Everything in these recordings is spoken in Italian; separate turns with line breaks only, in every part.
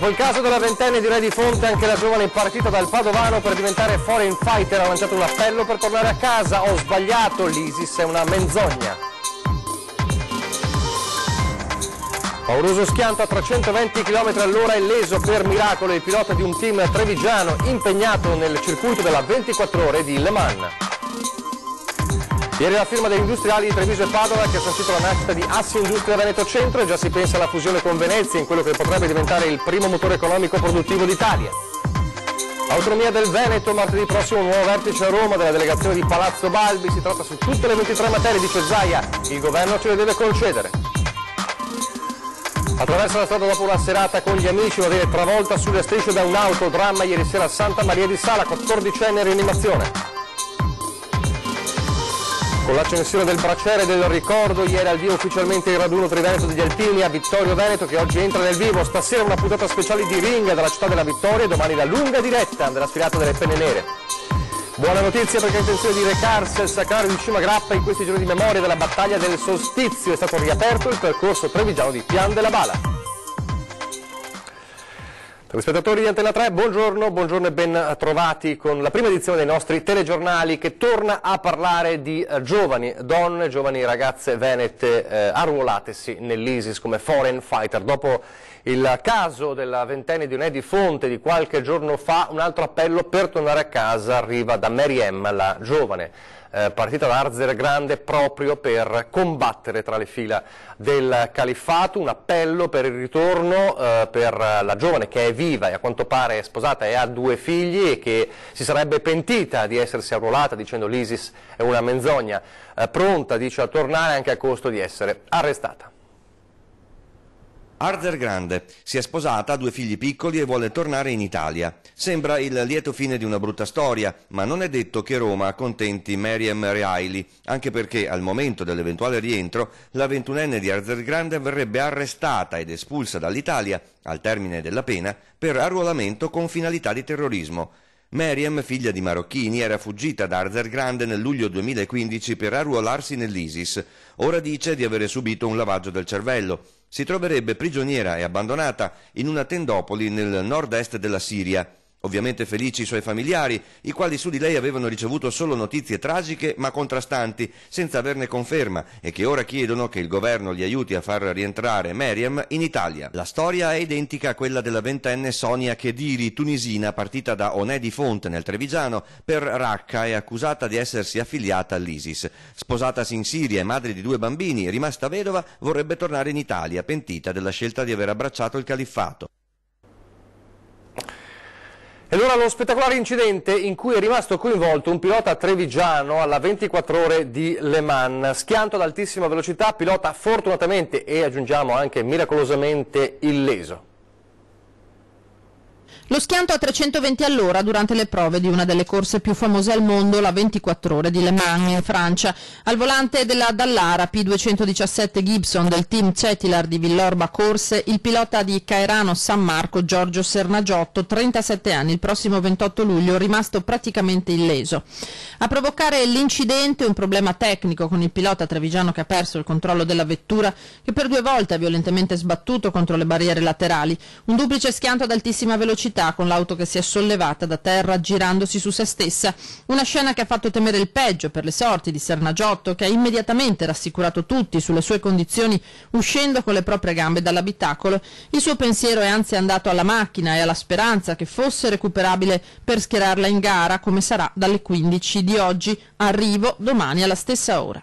Dopo il caso della ventenne di Re di Fonte, anche la giovane partita dal Padovano per diventare foreign fighter ha lanciato un appello per tornare a casa. Ho sbagliato, l'ISIS è una menzogna. Pauroso schianto a 320 km all'ora illeso per miracolo il pilota di un team trevigiano impegnato nel circuito della 24 ore di Le Mans. Ieri la firma degli industriali di Treviso e Padova che ha sancito la nascita di Assi Industria Veneto Centro e già si pensa alla fusione con Venezia in quello che potrebbe diventare il primo motore economico produttivo d'Italia. Autonomia del Veneto, martedì prossimo un nuovo vertice a Roma della delegazione di Palazzo Balbi, si tratta su tutte le 23 materie, dice Zaia, il governo ce le deve concedere. Attraverso la strada dopo una serata con gli amici, una vera travolta sulle strisce da un autodramma ieri sera a Santa Maria di Sala, 14enne in rianimazione. Con l'accensione del braciere del ricordo, ieri al via ufficialmente il raduno Triveneto degli Alpini a Vittorio Veneto che oggi entra nel vivo. Stasera una puntata speciale di Ring dalla città della vittoria e domani la lunga diretta della sfilata delle penne nere. Buona notizia perché ha intenzione di recarsi al sacrario di Cima Grappa in questi giorni di memoria della battaglia del solstizio. È stato riaperto il percorso trevigiano di Pian della Bala. Telespettatori di Antena 3, buongiorno e ben trovati con la prima edizione dei nostri telegiornali che torna a parlare di giovani donne, giovani ragazze venete arruolatesi nell'ISIS come foreign fighter. Dopo il caso della ventenne di Unedi Fonte di qualche giorno fa, un altro appello per tornare a casa arriva da Meriem, la giovane partita da Arzer Grande proprio per combattere tra le fila del califfato, un appello per il ritorno per la giovane che è viva e a quanto pare è sposata e ha 2 figli e che si sarebbe pentita di essersi arruolata dicendo l'ISIS è una menzogna, pronta dice a tornare anche a costo di essere arrestata.
Arzer Grande si è sposata, ha 2 figli piccoli e vuole tornare in Italia. Sembra il lieto fine di una brutta storia, ma non è detto che Roma accontenti Meriem Reaili, anche perché al momento dell'eventuale rientro la 21enne di Arzer Grande verrebbe arrestata ed espulsa dall'Italia, al termine della pena, per arruolamento con finalità di terrorismo. Meriem, figlia di marocchini, era fuggita da Arzer Grande nel luglio 2015 per arruolarsi nell'ISIS. Ora dice di avere subito un lavaggio del cervello. Si troverebbe prigioniera e abbandonata in una tendopoli nel nord-est della Siria. Ovviamente felici i suoi familiari, i quali su di lei avevano ricevuto solo notizie tragiche ma contrastanti, senza averne conferma, e che ora chiedono che il governo li aiuti a far rientrare Meriem in Italia. La storia è identica a quella della ventenne Sonia Khediri, tunisina, partita da Unedi Fonte nel Trevigiano per Raqqa e accusata di essersi affiliata all'ISIS. Sposatasi in Siria e madre di 2 bambini, rimasta vedova, vorrebbe tornare in Italia, pentita della scelta di aver abbracciato il califfato.
E allora lo spettacolare incidente in cui è rimasto coinvolto un pilota trevigiano alla 24 ore di Le Mans, schianto ad altissima velocità, pilota fortunatamente e aggiungiamo anche miracolosamente illeso.
Lo schianto a 320 all'ora durante le prove di una delle corse più famose al mondo, la 24 ore di Le Mans in Francia. Al volante della Dallara P217 Gibson del team Cetilar di Villorba Corse, il pilota di Caerano San Marco Giorgio Sernagiotto, 37 anni, il prossimo 28 luglio, rimasto praticamente illeso. A provocare l'incidente un problema tecnico con il pilota trevigiano che ha perso il controllo della vettura, che per 2 volte ha violentemente sbattuto contro le barriere laterali. Un duplice schianto ad altissima velocità con l'auto che si è sollevata da terra girandosi su se stessa. Una scena che ha fatto temere il peggio per le sorti di Sernagiotto, che ha immediatamente rassicurato tutti sulle sue condizioni uscendo con le proprie gambe dall'abitacolo. Il suo pensiero è anzi andato alla macchina e alla speranza che fosse recuperabile per schierarla in gara, come sarà dalle 15 di oggi. Arrivo domani alla stessa ora.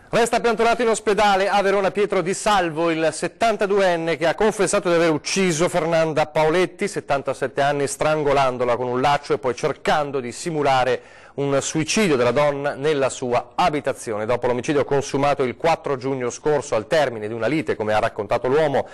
Resta piantonato in ospedale a Verona Pietro Di Salvo, il 72enne che ha confessato di aver ucciso Fernanda Paoletti, 77 anni, strangolandola con un laccio e poi cercando di simulare un suicidio della donna nella sua abitazione. Dopo l'omicidio consumato il 4 giugno scorso al termine di una lite, come ha raccontato l'uomo,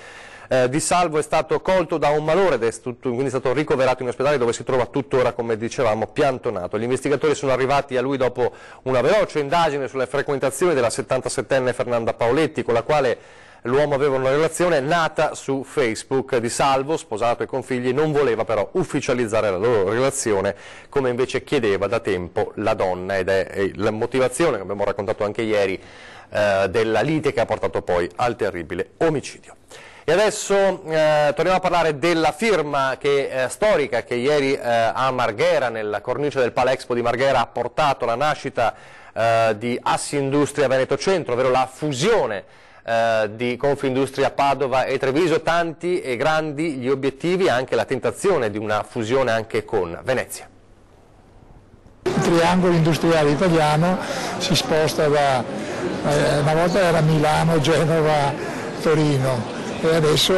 Di Salvo è stato colto da un malore ed quindi è stato ricoverato in ospedale dove si trova tuttora, come dicevamo, piantonato. Gli investigatori sono arrivati a lui dopo una veloce indagine sulle frequentazioni della 77enne Fernanda Paoletti, con la quale l'uomo aveva una relazione nata su Facebook. Di Salvo, sposato e con figli, non voleva però ufficializzare la loro relazione, come invece chiedeva da tempo la donna, ed è la motivazione, che abbiamo raccontato anche ieri, della lite che ha portato poi al terribile omicidio. E adesso torniamo a parlare della firma storica che ieri a Marghera, nella cornice del Palexpo di Marghera, ha portato alla nascita di Assindustria Veneto Centro, ovvero la fusione di Confindustria Padova e Treviso. Tanti e grandi gli obiettivi, anche la tentazione di una fusione anche con Venezia.
Il triangolo industriale italiano si sposta da, una volta era Milano, Genova, Torino, e adesso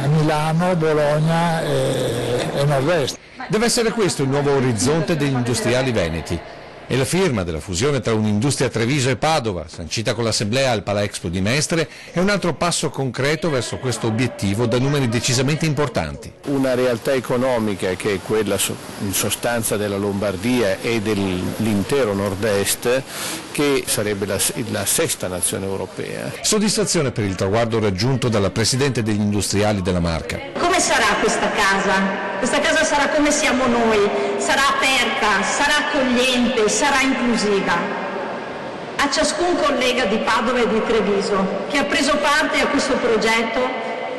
Milano, Bologna e Nord-Est.
Deve essere questo il nuovo orizzonte degli industriali veneti. E la firma della fusione tra Unindustria Treviso e Padova, sancita con l'assemblea al Palexpo di Mestre, è un altro passo concreto verso questo obiettivo da numeri decisamente importanti.
Una realtà economica che è quella in sostanza della Lombardia e dell'intero nord-est, che sarebbe la sesta nazione europea.
Soddisfazione per il traguardo raggiunto dalla Presidente degli Industriali della Marca.
Come sarà questa casa? Questa casa sarà come siamo noi, sarà aperta, sarà accogliente, sarà inclusiva. A ciascun collega di Padova e di Treviso che ha preso parte a questo progetto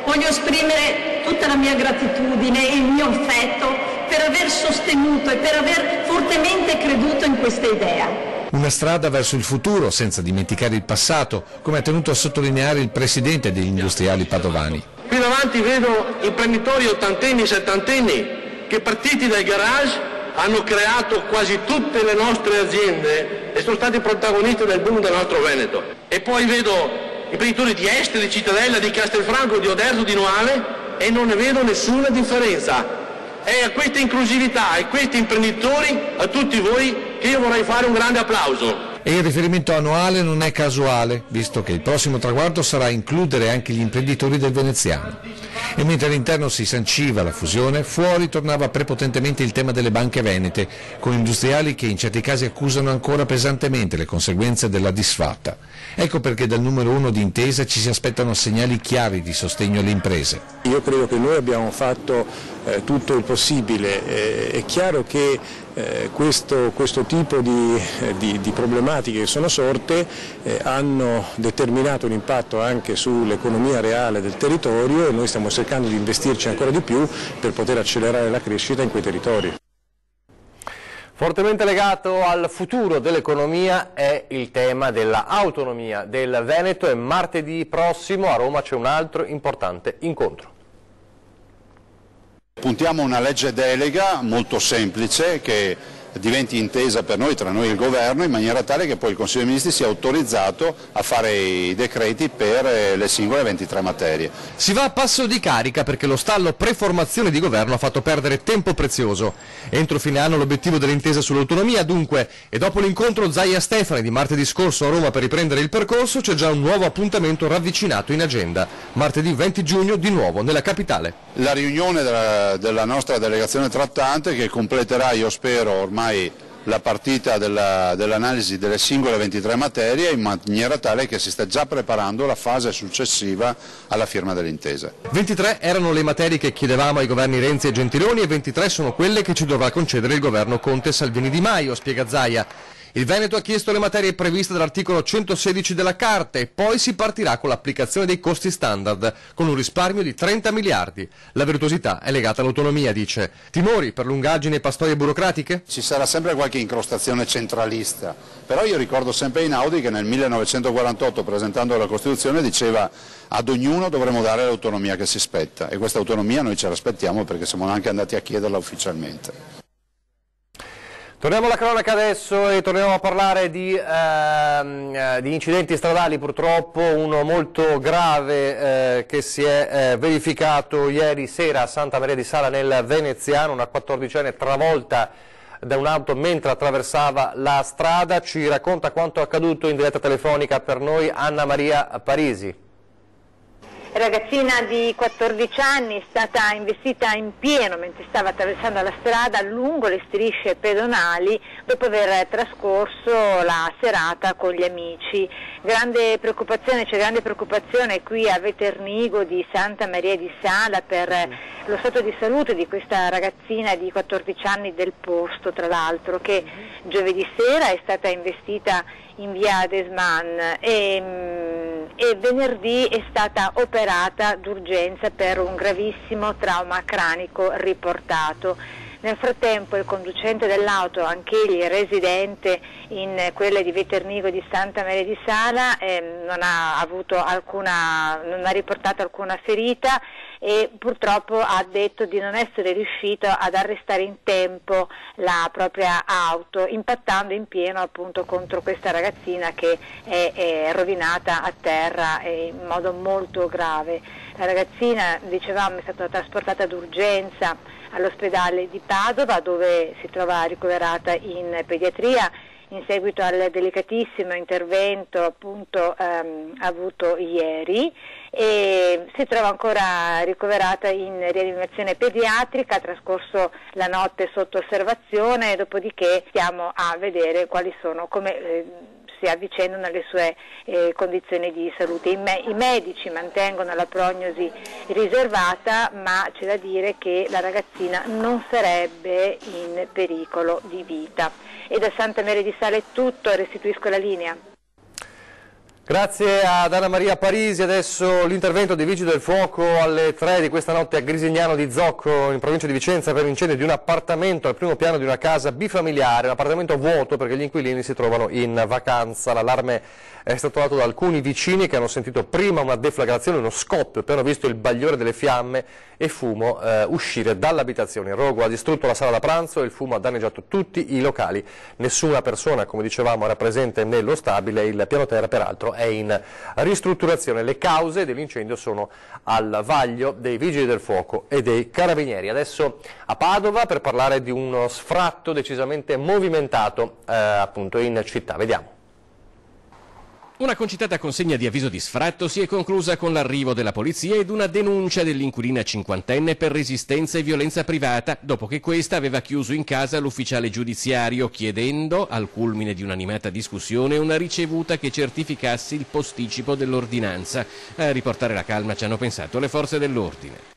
voglio esprimere tutta la mia gratitudine e il mio affetto per aver sostenuto e per aver fortemente creduto in questa idea.
Una strada verso il futuro senza dimenticare il passato, come ha tenuto a sottolineare il Presidente degli Industriali padovani.
Qui davanti vedo imprenditori ottantenni e settantenni che, partiti dal garage, hanno creato quasi tutte le nostre aziende e sono stati protagonisti del boom del nostro Veneto. E poi vedo imprenditori di Este, di Cittadella, di Castelfranco, di Oderzo, di Noale, e non ne vedo nessuna differenza. È a questa inclusività e a questi imprenditori, a tutti voi, che io vorrei fare un grande applauso.
E il riferimento annuale non è casuale, visto che il prossimo traguardo sarà includere anche gli imprenditori del veneziano. E mentre all'interno si sanciva la fusione, fuori tornava prepotentemente il tema delle banche venete, con industriali che in certi casi accusano ancora pesantemente le conseguenze della disfatta. Ecco perché dal numero 1 di Intesa ci si aspettano segnali chiari di sostegno alle imprese.
Io credo che noi abbiamo fatto tutto il possibile. È chiaro che questo tipo di problematiche che sono sorte hanno determinato un impatto anche sull'economia reale del territorio, e noi stiamo cercando di investirci ancora di più per poter accelerare la crescita in quei territori.
Fortemente legato al futuro dell'economia è il tema dell'autonomia del Veneto, e martedì prossimo a Roma c'è un altro importante incontro.
Puntiamo a una legge delega molto semplice che diventi intesa per noi, tra noi e il Governo, in maniera tale che poi il Consiglio dei Ministri sia autorizzato a fare i decreti per le singole 23 materie.
Si va a passo di carica perché lo stallo preformazione di governo ha fatto perdere tempo prezioso. Entro fine anno l'obiettivo dell'intesa sull'autonomia dunque, e dopo l'incontro Zaia-Stefani di martedì scorso a Roma per riprendere il percorso, c'è già un nuovo appuntamento ravvicinato in agenda. Martedì 20 giugno di nuovo nella capitale.
La riunione della nostra delegazione trattante, che completerà, io spero, ormai la partita dell'analisi delle singole 23 materie, in maniera tale che si sta già preparando la fase successiva alla firma dell'intesa.
23 erano le materie che chiedevamo ai governi Renzi e Gentiloni, e 23 sono quelle che ci dovrà concedere il governo Conte-Salvini-Di Maio, spiega Zaia. Il Veneto ha chiesto le materie previste dall'articolo 116 della Carta, e poi si partirà con l'applicazione dei costi standard, con un risparmio di 30 miliardi. La virtuosità è legata all'autonomia, dice. Timori per lungaggini e pastoie burocratiche?
Ci sarà sempre qualche incrostazione centralista, però io ricordo sempre Einaudi che nel 1948, presentando la Costituzione, diceva: ad ognuno dovremo dare l'autonomia che si spetta, e questa autonomia noi ce l'aspettiamo perché siamo anche andati a chiederla ufficialmente.
Torniamo alla cronaca adesso e torniamo a parlare di incidenti stradali, purtroppo uno molto grave che si è verificato ieri sera a Santa Maria di Sala nel Veneziano, una 14enne travolta da un'auto mentre attraversava la strada. Ci racconta quanto accaduto in diretta telefonica per noi Anna Maria Parisi.
Ragazzina di 14 anni è stata investita in pieno mentre stava attraversando la strada lungo le strisce pedonali dopo aver trascorso la serata con gli amici. C'è grande preoccupazione qui a Veternigo di Santa Maria di Sala per lo stato di salute di questa ragazzina di 14 anni del posto, tra l'altro, che giovedì sera è stata investita in via Desman e e venerdì è stata operata d'urgenza per un gravissimo trauma cranico riportato. Nel frattempo il conducente dell'auto, anch'egli residente in quelle di Veternigo di Santa Maria di Sala, non ha riportato alcuna ferita e purtroppo ha detto di non essere riuscito ad arrestare in tempo la propria auto, impattando in pieno appunto contro questa ragazzina che è rovinata a terra in modo molto grave. La ragazzina, dicevamo, è stata trasportata d'urgenza all'ospedale di Padova, dove si trova ricoverata in pediatria in seguito al delicatissimo intervento appunto avuto ieri, e si trova ancora ricoverata in rianimazione pediatrica, ha trascorso la notte sotto osservazione, dopodiché stiamo a vedere quali sono, come si avvicendano le sue condizioni di salute. I medici mantengono la prognosi riservata, ma c'è da dire che la ragazzina non sarebbe in pericolo di vita. E da Santa Maria di Sala è tutto, restituisco la linea.
Grazie ad Anna Maria Parisi. Adesso l'intervento dei Vigili del Fuoco alle 3 di questa notte a Grisignano di Zocco, in provincia di Vicenza, per l'incendio di un appartamento al primo piano di una casa bifamiliare, un appartamento vuoto perché gli inquilini si trovano in vacanza. L'allarme è stato dato da alcuni vicini che hanno sentito prima una deflagrazione, uno scoppio, poi hanno visto il bagliore delle fiamme e fumo uscire dall'abitazione. Il rogo ha distrutto la sala da pranzo e il fumo ha danneggiato tutti i locali. Nessuna persona, come dicevamo, era presente nello stabile. Il piano terra peraltro è in ristrutturazione. Le cause dell'incendio sono al vaglio dei Vigili del Fuoco e dei Carabinieri. Adesso a Padova per parlare di uno sfratto decisamente movimentato appunto in città. Vediamo.
Una concitata consegna di avviso di sfratto si è conclusa con l'arrivo della polizia ed una denuncia dell'inquilina cinquantenne per resistenza e violenza privata, dopo che questa aveva chiuso in casa l'ufficiale giudiziario, chiedendo, al culmine di un'animata discussione, una ricevuta che certificasse il posticipo dell'ordinanza. A riportare la calma ci hanno pensato le forze dell'ordine.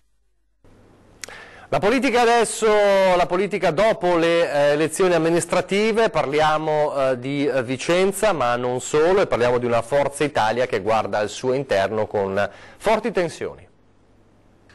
La politica adesso, la politica dopo le elezioni amministrative, parliamo di Vicenza ma non solo, e parliamo di una Forza Italia che guarda al suo interno con forti tensioni.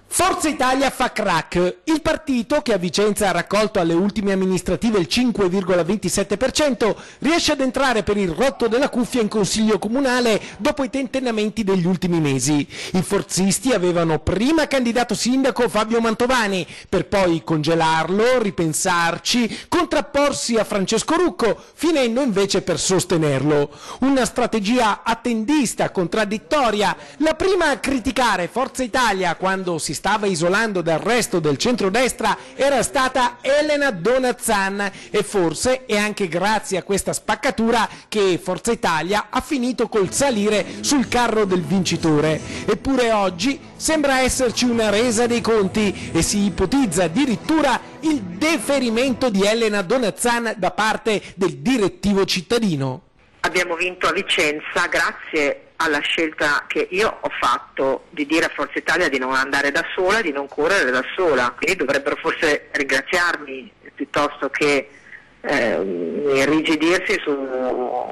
Forza Italia fa crack. Il partito, che a Vicenza ha raccolto alle ultime amministrative il 5,27%, riesce ad entrare per il rotto della cuffia in consiglio comunale dopo i tentennamenti degli ultimi mesi. I forzisti avevano prima candidato sindaco Fabio Mantovani, per poi congelarlo, ripensarci, contrapporsi a Francesco Rucco, finendo invece per sostenerlo. Una strategia attendista, contraddittoria. La prima a criticare Forza Italia quando si stava isolando dal resto del centrodestra era stata Elena Donazzan, e forse è anche grazie a questa spaccatura che Forza Italia ha finito col salire sul carro del vincitore. Eppure oggi sembra esserci una resa dei conti e si ipotizza addirittura il deferimento di Elena Donazzan da parte del direttivo cittadino.
Abbiamo vinto a Vicenza grazie alla scelta che io ho fatto di dire a Forza Italia di non andare da sola, di non correre da sola, quindi dovrebbero forse ringraziarmi piuttosto che irrigidirsi su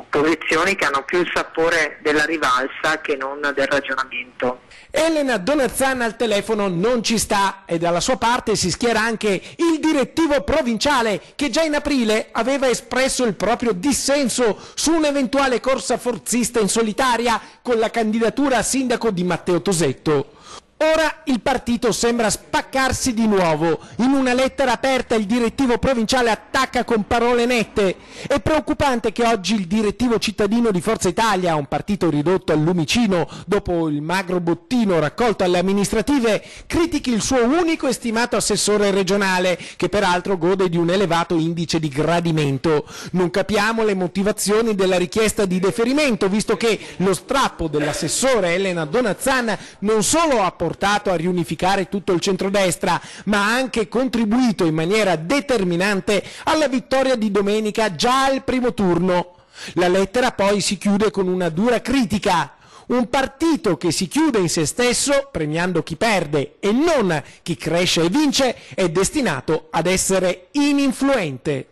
posizioni che hanno più il sapore della rivalsa che non del ragionamento.
Elena Donazzan al telefono non ci sta, e dalla sua parte si schiera anche il direttivo provinciale, che già in aprile aveva espresso il proprio dissenso su un'eventuale corsa forzista in solitaria con la candidatura a sindaco di Matteo Tosetto. Ora il partito sembra spaccarsi di nuovo. In una lettera aperta il direttivo provinciale attacca con parole nette. È preoccupante che oggi il direttivo cittadino di Forza Italia, un partito ridotto al lumicino dopo il magro bottino raccolto alle amministrative, critichi il suo unico e stimato assessore regionale, che peraltro gode di un elevato indice di gradimento. Non capiamo le motivazioni della richiesta di deferimento, visto che lo strappo dell'assessore Elena Donazzan non solo ha portato a riunificare tutto il centrodestra, ma ha anche contribuito in maniera determinante alla vittoria di domenica già al primo turno. La lettera poi si chiude con una dura critica. Un partito che si chiude in se stesso, premiando chi perde e non chi cresce e vince, è destinato ad essere ininfluente.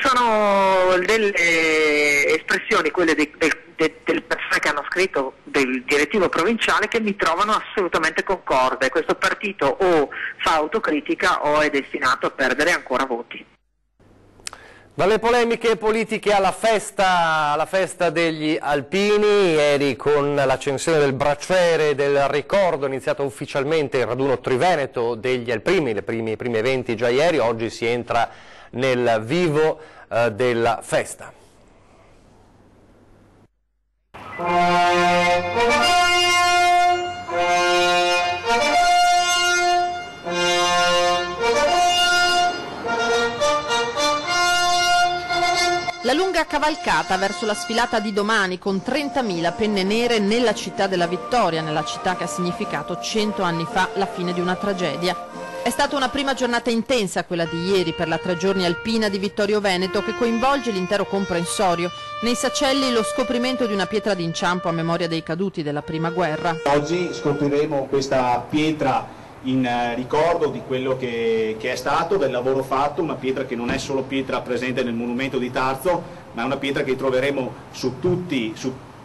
Sono delle espressioni, quelle del delle persone che hanno scritto del direttivo provinciale che mi trovano assolutamente concorde. Questo partito o fa autocritica o è destinato a perdere ancora voti.
Dalle polemiche politiche alla festa degli alpini, ieri con l'accensione del braciere del ricordo è iniziato ufficialmente il raduno triveneto degli alpini, i primi eventi già ieri, oggi si entra nel vivo della festa.
La lunga cavalcata verso la sfilata di domani con 30.000 penne nere nella città della vittoria, nella città che ha significato 100 anni fa la fine di una tragedia. È stata una prima giornata intensa quella di ieri per la 3 giorni alpina di Vittorio Veneto che coinvolge l'intero comprensorio. Nei Sacelli lo scoprimento di una pietra d'inciampo a memoria dei caduti della prima guerra.
Oggi scopriremo questa pietra in ricordo di quello che è stato, del lavoro fatto, una pietra che non è solo pietra presente nel monumento di Tarzo, ma è una pietra che troveremo su tutti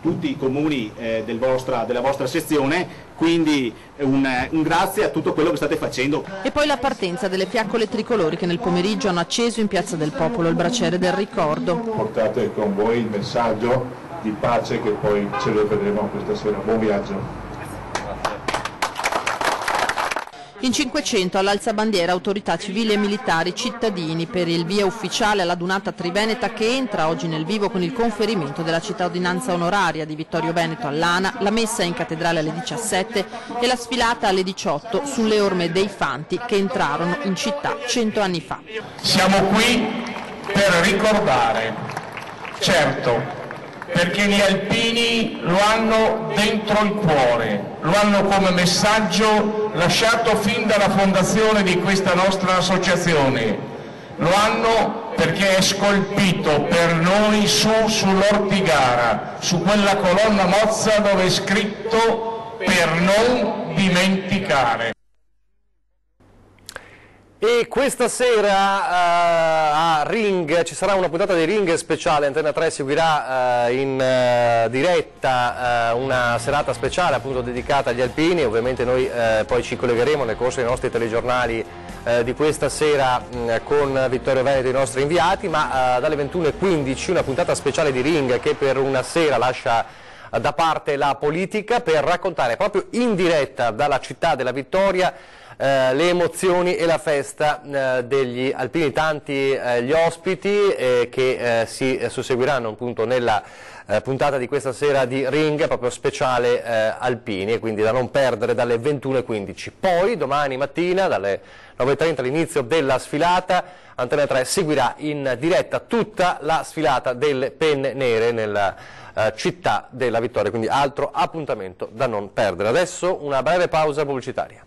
i comuni della vostra sezione, quindi un grazie a tutto quello che state facendo.
E poi la partenza delle fiaccole tricolori che nel pomeriggio hanno acceso in Piazza del Popolo il braciere del ricordo.
Portate con voi il messaggio di pace che poi celebreremo questa sera. Buon viaggio.
In 500 all'alzabandiera autorità civili e militari, cittadini per il via ufficiale alla Dunata Triveneta che entra oggi nel vivo con il conferimento della cittadinanza onoraria di Vittorio Veneto all'Ana, la messa in cattedrale alle 17 e la sfilata alle 18 sulle orme dei Fanti che entrarono in città 100 anni fa.
Siamo qui per ricordare, certo, perché gli alpini lo hanno dentro il cuore, lo hanno come messaggio lasciato fin dalla fondazione di questa nostra associazione, lo hanno perché è scolpito per noi sull'Ortigara, su quella colonna mozza dove è scritto per non dimenticare.
E questa sera a Ring ci sarà una puntata di Ring speciale, Antena 3 seguirà in diretta una serata speciale appunto dedicata agli alpini, ovviamente noi poi ci collegheremo nel corso dei nostri telegiornali di questa sera con Vittorio Veneto e i nostri inviati, ma dalle 21:15 una puntata speciale di Ring che per una sera lascia da parte la politica per raccontare proprio in diretta dalla città della vittoria le emozioni e la festa degli alpini, tanti gli ospiti che si susseguiranno appunto nella puntata di questa sera di Ring, proprio speciale alpini, e quindi da non perdere dalle 21:15. Poi domani mattina dalle 9:30 all'inizio della sfilata Antena 3 seguirà in diretta tutta la sfilata delle penne nere nella città della vittoria, quindi altro appuntamento da non perdere. Adesso una breve pausa pubblicitaria.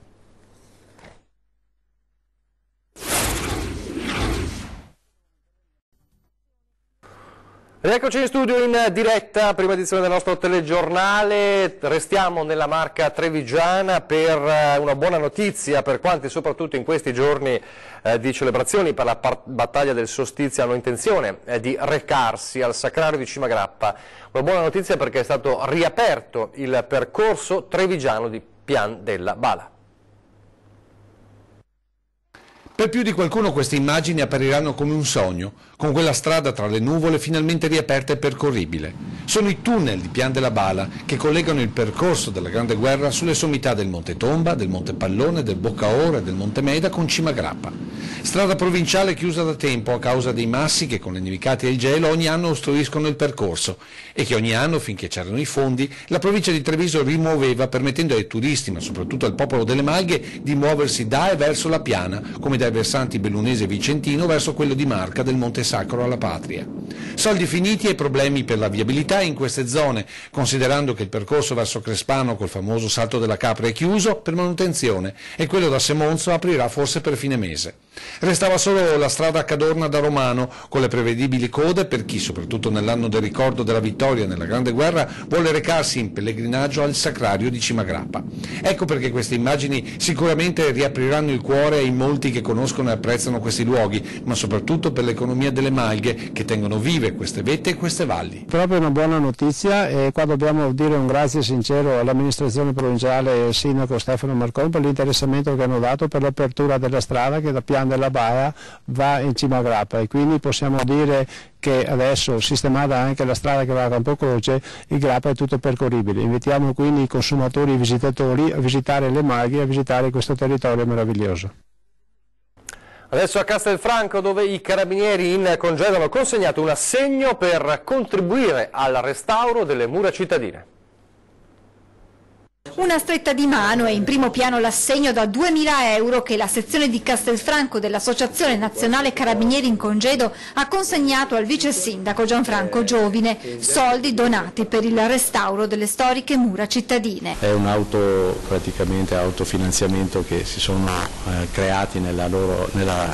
Eccoci in studio in diretta, prima edizione del nostro telegiornale, restiamo nella Marca trevigiana per una buona notizia per quanti soprattutto in questi giorni di celebrazioni per la battaglia del Solstizio hanno intenzione di recarsi al Sacrario di Cimagrappa. Una buona notizia perché è stato riaperto il percorso trevigiano di Pian della Bala.
Per più di qualcuno queste immagini appariranno come un sogno, con quella strada tra le nuvole finalmente riaperta e percorribile. Sono i tunnel di Pian della Bala che collegano il percorso della Grande Guerra sulle sommità del Monte Tomba, del Monte Pallone, del Boccaora e del Monte Meda con Cimagrappa. Strada provinciale chiusa da tempo a causa dei massi che con le nevicate e il gelo ogni anno ostruiscono il percorso e che ogni anno, finché c'erano i fondi, la provincia di Treviso rimuoveva permettendo ai turisti, ma soprattutto al popolo delle Malghe, di muoversi da e verso la piana, come dai versanti bellunese e vicentino verso quello di Marca del Monte Sacro alla Patria. Soldi finiti e problemi per la viabilità in queste zone, considerando che il percorso verso Crespano col famoso Salto della Capra è chiuso per manutenzione e quello da Semonzo aprirà forse per fine mese. Restava solo la strada Cadorna da Romano, con le prevedibili code per chi, soprattutto nell'anno del ricordo della vittoria nella Grande Guerra, vuole recarsi in pellegrinaggio al Sacrario di Cimagrappa. Ecco perché queste immagini sicuramente riapriranno il cuore ai molti che conoscono e apprezzano questi luoghi, ma soprattutto per l'economia delle malghe che tengono vive queste vette e queste valli.
Proprio una buona notizia, e qua dobbiamo dire un grazie sincero all'amministrazione provinciale e al sindaco Stefano Marcon per l'interessamento che hanno dato per l'apertura della strada che da Pian della Baia va in Cimagrappa, e quindi possiamo dire che adesso, sistemata anche la strada che va a Campocroce, il Grappa è tutto percorribile. Invitiamo quindi i consumatori e i visitatori a visitare le malghe e a visitare questo territorio meraviglioso.
Adesso a Castelfranco, dove i carabinieri in congedo hanno consegnato un assegno per contribuire al restauro delle mura cittadine.
Una stretta di mano e in primo piano l'assegno da 2.000 euro che la sezione di Castelfranco dell'Associazione Nazionale Carabinieri in Congedo ha consegnato al vice sindaco Gianfranco Giovine, soldi donati per il restauro delle storiche mura cittadine.
È un autofinanziamento che si sono creati nella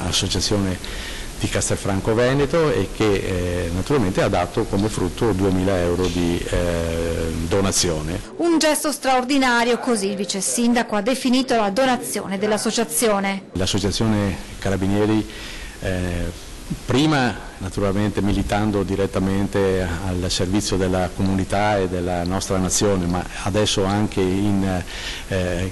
associazione di Castelfranco Veneto e che naturalmente ha dato come frutto 2.000 euro di donazione.
Un gesto straordinario, così il vice sindaco ha definito la donazione dell'associazione.
L'associazione Carabinieri prima naturalmente militando direttamente al servizio della comunità e della nostra nazione, ma adesso anche in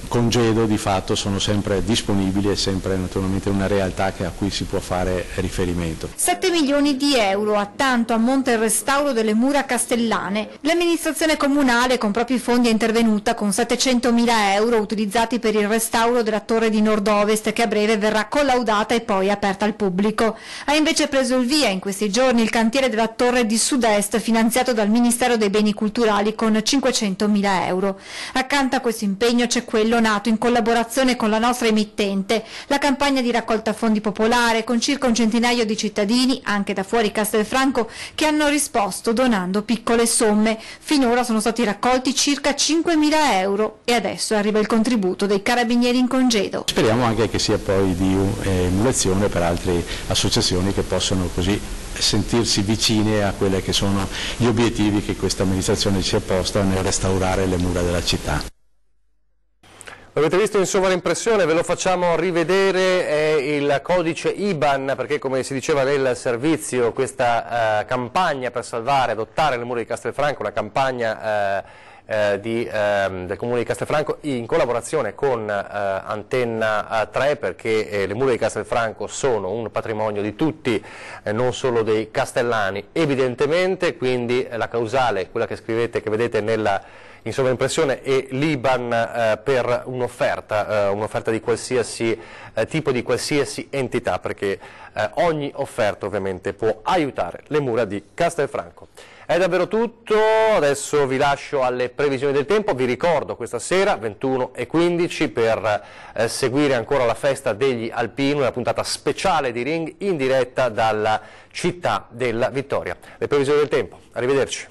congedo di fatto sono sempre disponibili e sempre naturalmente una realtà a cui si può fare riferimento.
7 milioni di euro, a tanto ammonta il restauro delle mura castellane. L'amministrazione comunale con propri fondi è intervenuta con 700.000 euro utilizzati per il restauro della torre di nord-ovest che a breve verrà collaudata e poi aperta al pubblico. Ha invece preso il via in questi giorni il cantiere della torre di sud-est finanziato dal Ministero dei Beni Culturali con 500.000 euro. Accanto a questo impegno c'è quello nato in collaborazione con la nostra emittente, la campagna di raccolta fondi popolare con circa un centinaio di cittadini, anche da fuori Castelfranco, che hanno risposto donando piccole somme. Finora sono stati raccolti circa 5.000 euro e adesso arriva il contributo dei carabinieri in congedo.
Speriamo anche che sia poi di emulazione per altre associazioni che possono così sentirsi vicine a quelli che sono gli obiettivi che questa amministrazione si è posta nel restaurare le mura della città.
L'avete visto in sovraimpressione, ve lo facciamo rivedere, è il codice IBAN, perché come si diceva nel servizio questa campagna per salvare, adottare le mura di Castelfranco, una campagna del Comune di Castelfranco in collaborazione con Antenna 3, perché le mura di Castelfranco sono un patrimonio di tutti, non solo dei castellani evidentemente, quindi la causale, quella che scrivete, che vedete in sovraimpressione, è l'IBAN per un'offerta di qualsiasi tipo, di qualsiasi entità, perché ogni offerta ovviamente può aiutare le mura di Castelfranco. È davvero tutto, adesso vi lascio alle previsioni del tempo, vi ricordo questa sera 21:15 per seguire ancora la festa degli Alpini, una puntata speciale di Ring in diretta dalla città della Vittoria. Le previsioni del tempo, arrivederci.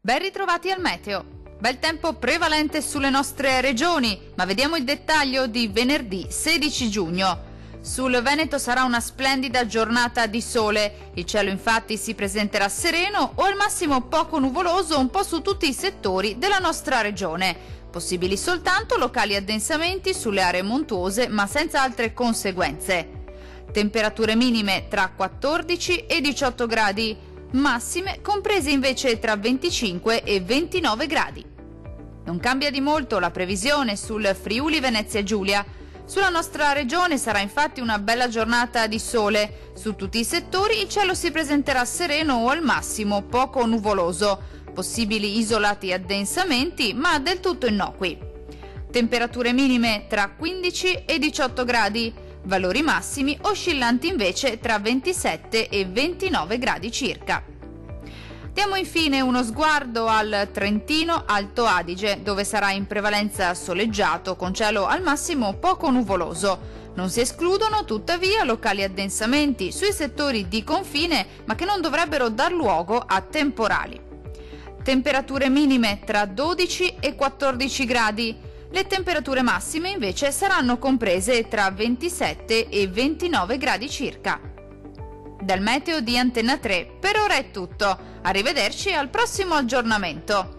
Ben ritrovati al meteo. Bel tempo prevalente sulle nostre regioni, ma vediamo il dettaglio di venerdì 16 giugno. Sul Veneto sarà una splendida giornata di sole, il cielo infatti si presenterà sereno o al massimo poco nuvoloso un po' su tutti i settori della nostra regione. Possibili soltanto locali addensamenti sulle aree montuose, ma senza altre conseguenze. Temperature minime tra 14 e 18 gradi. Massime comprese invece tra 25 e 29 gradi. Non cambia di molto la previsione sul Friuli Venezia Giulia. Sulla nostra regione sarà infatti una bella giornata di sole. Su tutti i settori il cielo si presenterà sereno o al massimo poco nuvoloso. Possibili isolati addensamenti, ma del tutto innocui. Temperature minime tra 15 e 18 gradi. Valori massimi oscillanti invece tra 27 e 29 gradi circa. Diamo infine uno sguardo al Trentino Alto Adige, dove sarà in prevalenza soleggiato con cielo al massimo poco nuvoloso. Non si escludono tuttavia locali addensamenti sui settori di confine, ma che non dovrebbero dar luogo a temporali. temperature minime tra 12 e 14 gradi. Le temperature massime invece saranno comprese tra 27 e 29 gradi circa. Dal meteo di Antenna 3 per ora è tutto. Arrivederci al prossimo aggiornamento.